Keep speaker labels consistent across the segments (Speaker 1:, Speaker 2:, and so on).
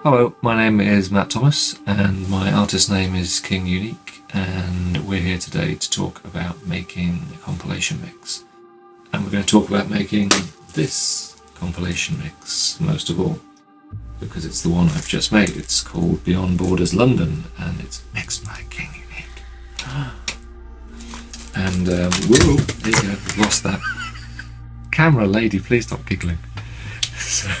Speaker 1: Hello, my name is Matt Thomas and my artist name is King Unique, and we're here today to talk about making a compilation mix. And we're going to talk about making this compilation mix most of all, because it's the one I've just made. It's called Beyond Borders London and it's mixed by King Unique. And whoa, there you go, we've lost that. Camera lady, please stop giggling. So,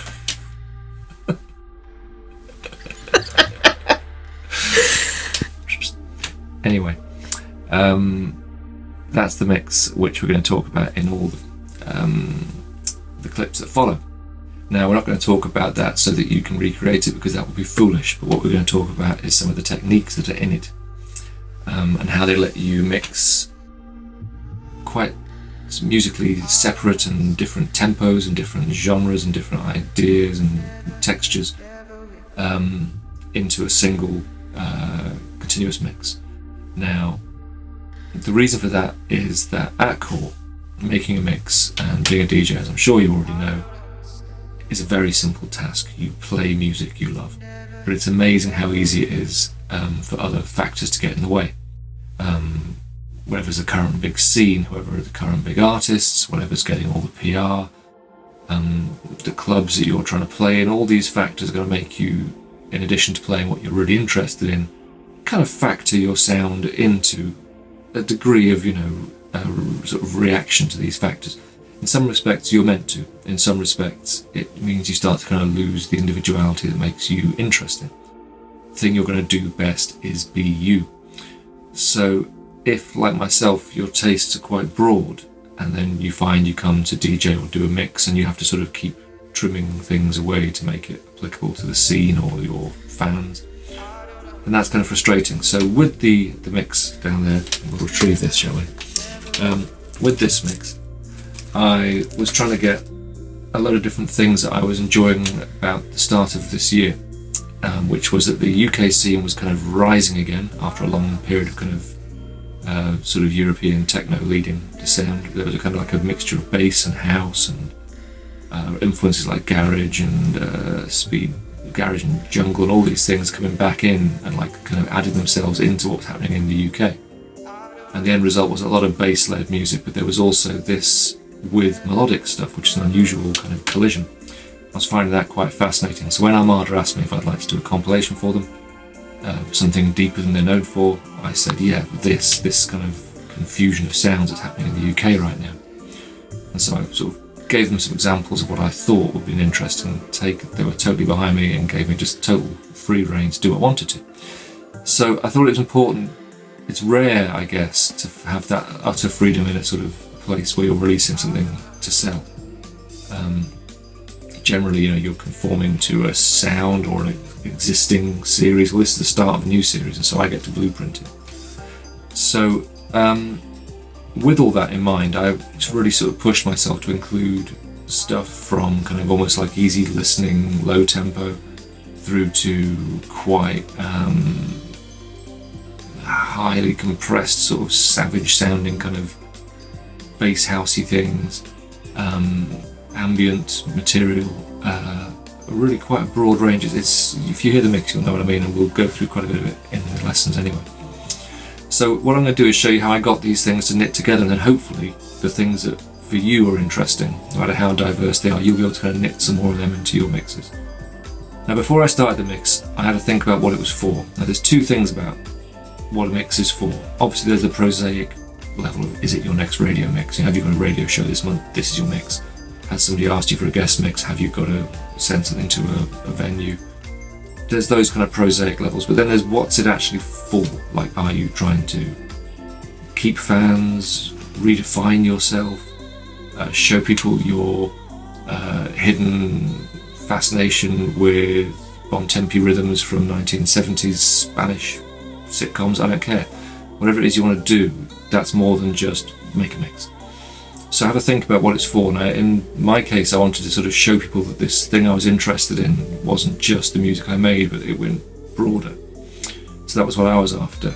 Speaker 1: anyway, that's the mix which we're going to talk about in all the clips that follow. Now, we're not going to talk about that so that you can recreate it, because that would be foolish, but what we're going to talk about is some of the techniques that are in it, and how they let you mix quite musically separate and different tempos and different genres and different ideas and textures into a single continuous mix. Now, the reason for that is that at core, making a mix and being a DJ, as I'm sure you already know, is a very simple task. You play music you love, but it's amazing how easy it is for other factors to get in the way. Whatever's the current big scene, whoever are the current big artists, whatever's getting all the PR, the clubs that you're trying to play in, all these factors are going to make you, in addition to playing what you're really interested in, kind of factor your sound into a degree of, sort of reaction to these factors. In some respects, you're meant to. In some respects, it means you start to kind of lose the individuality that makes you interesting. The thing you're going to do best is be you. So if, like myself, your tastes are quite broad, and then you find you come to DJ or do a mix and you have to sort of keep trimming things away to make it applicable to the scene or your fans, and that's kind of frustrating. So with the mix down there, we'll retrieve this, shall we? With this mix, I was trying to get a lot of different things that I was enjoying about the start of this year, which was that the UK scene was kind of rising again after a long period of kind of sort of European techno leading to sound. There was a kind of like a mixture of bass and house and influences like garage and speed, garage and jungle and all these things coming back in and like kind of adding themselves into what's happening in the UK. And the end result was a lot of bass-led music, but there was also this with melodic stuff, which is an unusual kind of collision. I was finding that quite fascinating. So when Armada asked me if I'd like to do a compilation for them, something deeper than they're known for, I said, yeah, this kind of confusion of sounds that's happening in the UK right now. And so I sort of gave them some examples of what I thought would be an interesting take. They were totally behind me and gave me just total free rein to do what I wanted to. So I thought it was important. It's rare, I guess, to have that utter freedom in a sort of place where you're releasing something to sell. Generally, you're conforming to a sound or an existing series. Well, this is the start of a new series, and so I get to blueprint it. So with all that in mind, I really sort of pushed myself to include stuff from kind of almost like easy listening, low tempo, through to quite highly compressed, sort of savage sounding kind of bass housey things, ambient material, really quite a broad range. It's, if you hear the mix, you'll know what I mean, and we'll go through quite a bit of it in the lessons anyway. So what I'm going to do is show you how I got these things to knit together, and then hopefully the things that for you are interesting, no matter how diverse they are, you'll be able to kind of knit some more of them into your mixes. Now, before I started the mix, I had to think about what it was for. Now, there's two things about what a mix is for. Obviously, there's the prosaic level of, is it your next radio mix? Have you got a radio show this month? This is your mix. Has somebody asked you for a guest mix? Have you got to send something to a venue? There's those kind of prosaic levels, but then there's what's it actually for? Like, are you trying to keep fans, redefine yourself, show people your hidden fascination with bon tempi rhythms from 1970s Spanish sitcoms? I don't care. Whatever it is you want to do, that's more than just make a mix. So have a think about what it's for. Now, in my case, I wanted to sort of show people that this thing I was interested in wasn't just the music I made, but it went broader. So that was what I was after.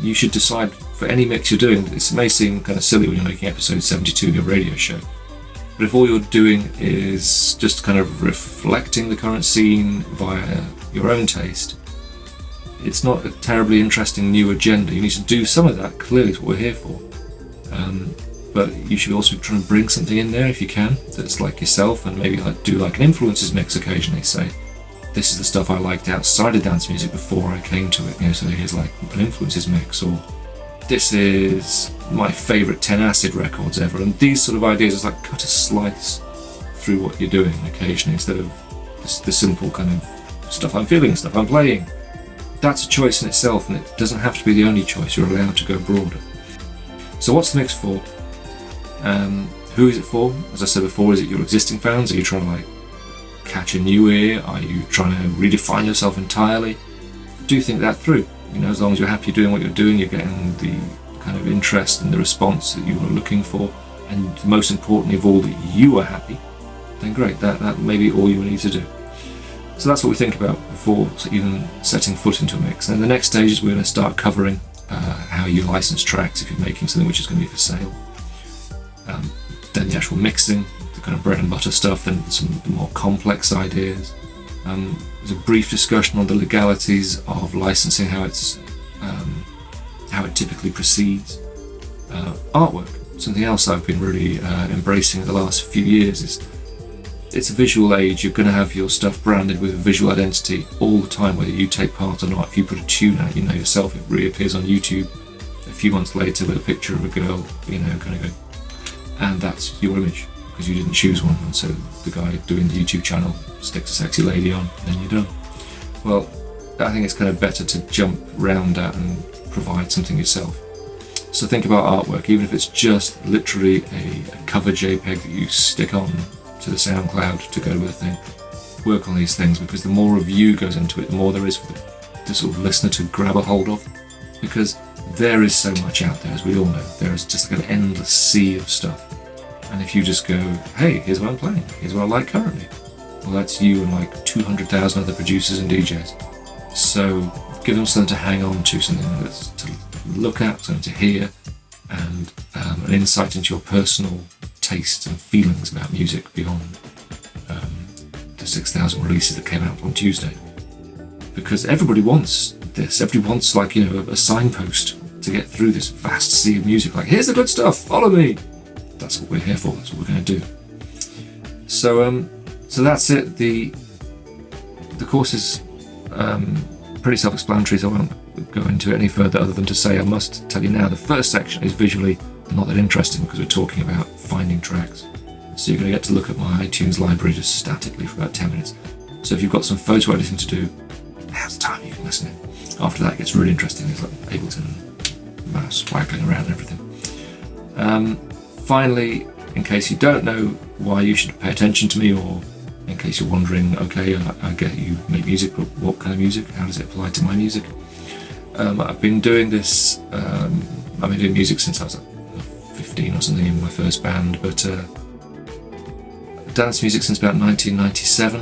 Speaker 1: You should decide for any mix you're doing. This may seem kind of silly when you're making episode 72 of your radio show, but But if all you're doing is just kind of reflecting the current scene via your own taste, it's not a terribly interesting new agenda. You need to do some of that, clearly is what we're here for. But you should also try and bring something in there if you can, that's like yourself, and maybe do like an influences mix occasionally. Say, this is the stuff I liked outside of dance music before I came to it, so here's like an influences mix, or this is my favourite 10 Acid records ever, and these sort of ideas is like cut a slice through what you're doing occasionally, instead of the simple kind of stuff I'm feeling, stuff I'm playing. That's a choice in itself, and it doesn't have to be the only choice. You're allowed to go broader. So what's the mix for? Who is it for? As I said before, is it your existing fans? Are you trying to like catch a new ear? Are you trying to redefine yourself entirely? Do think that through. As long as you're happy doing what you're doing, you're getting the kind of interest and the response that you were looking for, and most importantly of all, that you are happy, then great, that may be all you need to do. So that's what we think about before even setting foot into a mix. And then the next stage is we're going to start covering how you license tracks if you're making something which is going to be for sale. Then the actual mixing, the kind of bread and butter stuff, then some more complex ideas. There's a brief discussion on the legalities of licensing, how it typically proceeds. Artwork, something else I've been really embracing in the last few years, is it's a visual age. You're going to have your stuff branded with a visual identity all the time, whether you take part or not. If you put a tune out, yourself, it reappears on YouTube a few months later with a picture of a girl, kind of going, and that's your image, because you didn't choose one. And so the guy doing the YouTube channel sticks a sexy lady on, and then you're done. Well, I think it's kind of better to jump round that and provide something yourself. So think about artwork, even if it's just literally a cover JPEG that you stick on to the SoundCloud to go with a thing. Work on these things, because the more of you goes into it, the more there is for the sort of listener to grab a hold of, because there is so much out there, as we all know. There is just like an endless sea of stuff, and if you just go, hey, here's what I'm playing, here's what I like currently, well, that's you and like 200,000 other producers and DJs. So give them something to hang on to, something that's to look at, something to hear, and an insight into your personal tastes and feelings about music beyond the 6,000 releases that came out on Tuesday. Because everybody wants this. Everybody wants a signpost to get through this vast sea of music. Like, here's the good stuff, follow me. That's what we're here for. That's what we're going to do. So that's it. The course is pretty self-explanatory, so I won't go into it any further, other than to say I must tell you now, the first section is visually not that interesting, because we're talking about finding tracks. So you're going to get to look at my iTunes library just statically for about 10 minutes. So if you've got some photo editing to do, now's the time you can listen in. After that it gets really interesting. There's like Ableton, mouse waggling around and everything. Finally, in case you don't know why you should pay attention to me, or in case you're wondering, okay, I get you make music, but what kind of music? How does it apply to my music? I've been doing this, I've been doing music since I was 15 or something in my first band, but dance music since about 1997.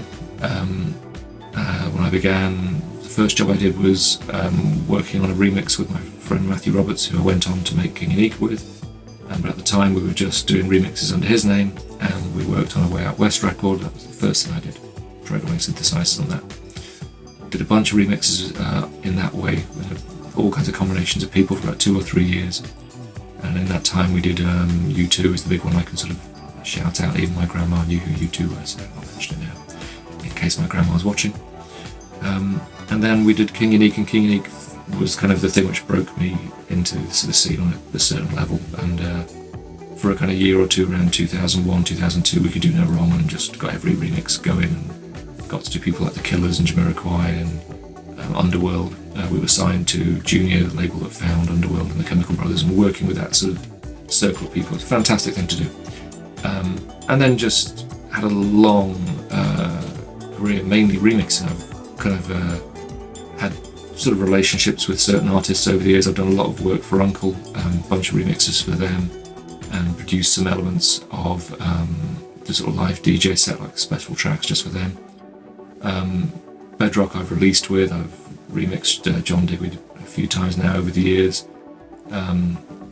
Speaker 1: When I began, the first job I did was working on a remix with my friend Matthew Roberts, who I went on to make King Unique with. But at the time we were just doing remixes under his name, and we worked on a Way Out West record. That was the first thing I did, programming synthesizers on that. Did a bunch of remixes in that way, all kinds of combinations of people for about 2 or 3 years. And in that time we did U2 is the big one I can sort of shout out. Even my grandma knew who U2 was, so I'll mention it now, in case my grandma was watching. And then we did King Unique, and King Unique was kind of the thing which broke me into the scene on a certain level. And for a kind of year or two, around 2001, 2002, we could do no wrong, and just got every remix going, and got to do people like The Killers and Jamiroquai and Underworld. We were signed to Junior, the label that found Underworld and the Chemical Brothers, and working with that sort of circle of people. It's a fantastic thing to do. And then just had a long career, mainly remixing. I've kind of had sort of relationships with certain artists over the years. I've done a lot of work for UNKLE, a bunch of remixes for them, and produced some elements of the sort of live DJ set, like special tracks just for them. Bedrock I've released with, I've remixed John Digweed a few times now over the years.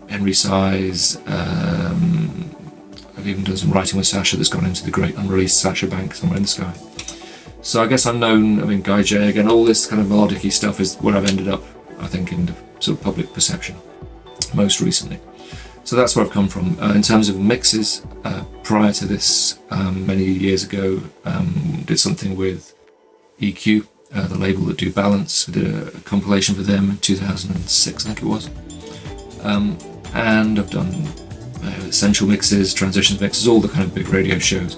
Speaker 1: Henry Size, I've even done some writing with Sasha that's gone into the great unreleased Sasha bank somewhere in the sky. So I guess I'm known, I mean, Guy J, again, all this kind of melodic-y stuff is where I've ended up, I think, in the sort of public perception, most recently. So that's where I've come from. In terms of mixes, prior to this, many years ago, did something with EQ, the label that do Balance. I did a compilation for them in 2006, I think it was. And I've done essential mixes, transitions mixes, all the kind of big radio shows.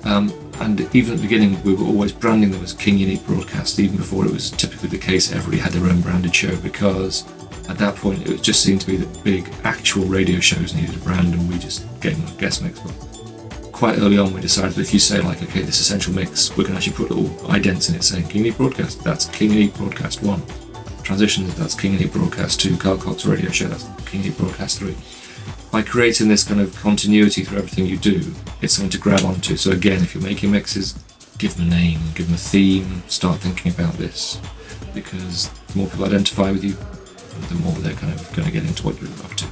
Speaker 1: And even at the beginning, we were always branding them as King Unique Broadcast, even before it was typically the case everybody had their own branded show, because at that point it just seemed to be that big actual radio shows needed a brand, and we just gave them a guest mix. But quite early on we decided that if you say like, okay, this essential mix, we're going to actually put little idents in it saying King Unique Broadcast, that's King Unique Broadcast 1. Transitions, that's King Unique Broadcast 2. Carl Cox Radio Show, that's King Unique Broadcast 3. By creating this kind of continuity through everything you do, it's something to grab onto. So again, if you're making mixes, give them a name, give them a theme, start thinking about this, because the more people identify with you, the more they're kind of going to get into what you're up to.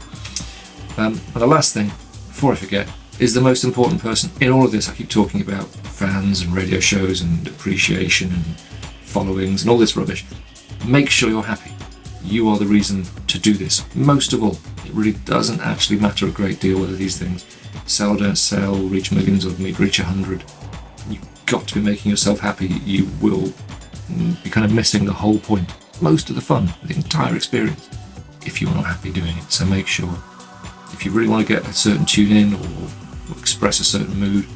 Speaker 1: And the last thing, before I forget, is the most important person in all of this. I keep talking about fans and radio shows and appreciation and followings and all this rubbish. Make sure you're happy. You are the reason to do this. Most of all, it really doesn't actually matter a great deal whether these things sell, don't sell, reach millions or reach 100. You've got to be making yourself happy. You will be kind of missing the whole point, most of the fun, the entire experience, if you're not happy doing it. So make sure, if you really want to get a certain tune in or express a certain mood,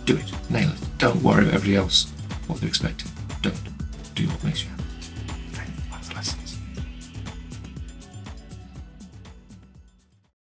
Speaker 1: do it, nail it. Don't worry about everybody else, what they're expecting. Don't. Do what makes you happy.